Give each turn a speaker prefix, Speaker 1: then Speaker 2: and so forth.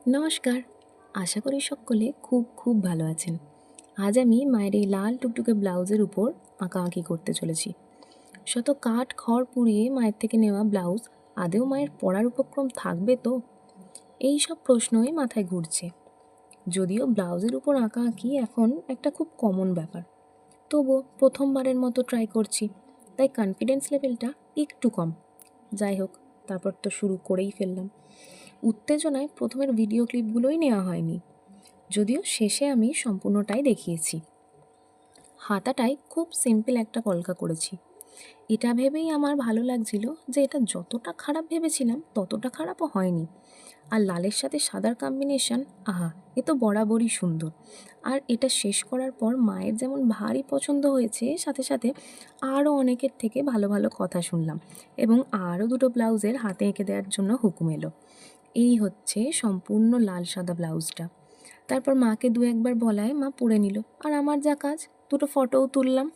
Speaker 1: নমস্কার। আশা করি সকলে খুব খুব ভালো আছেন। আজ আমি মায়ের এই লাল টুকটুকে ব্লাউজের উপর আঁকাআঁকি করতে চলেছি। শত কাঠ খড় পুড়িয়ে মায়ের থেকে নেওয়া ব্লাউজ আদৌ মায়ের পরার উপক্রম থাকবে তো? এই সব প্রশ্নই মাথায় ঘুরছে। যদিও ব্লাউজের উপর আঁকাআঁকি এখন একটা খুব কমন ব্যাপার, তবুও প্রথমবারের মতো ট্রাই করছি, তাই কনফিডেন্স লেভেলটা একটু কম। যাই হোক, তারপর তো শুরু করেই ফেললাম। উত্তেজনায় প্রথমের ভিডিও ক্লিপগুলোই নেওয়া হয়নি, যদিও শেষে আমি সম্পূর্ণটাই দেখিয়েছি। হাতাটায় খুব সিম্পল একটা কলকা করেছি। এটা ভেবেই আমার ভালো লাগছিল যে এটা যতটা খারাপ ভেবেছিলাম ততটা খারাপও হয়নি। আর লালের সাথে সাদার কম্বিনেশন, আহা, এ তো বরাবরই সুন্দর। আর এটা শেষ করার পর মায়ের যেমন ভারী পছন্দ হয়েছে, সাথে সাথে আরও অনেকের থেকে ভালো ভালো কথা শুনলাম এবং আরও দুটো ব্লাউজের হাতে এঁকে দেওয়ার জন্য হুকুম এলো। এই হচ্ছে সম্পূর্ণ লাল সাদা ব্লাউজটা। তারপর মাকে দু একবার বলায় মা পরে নিল, আর আমার যা কাজ, দুটো ফটোও তুললাম।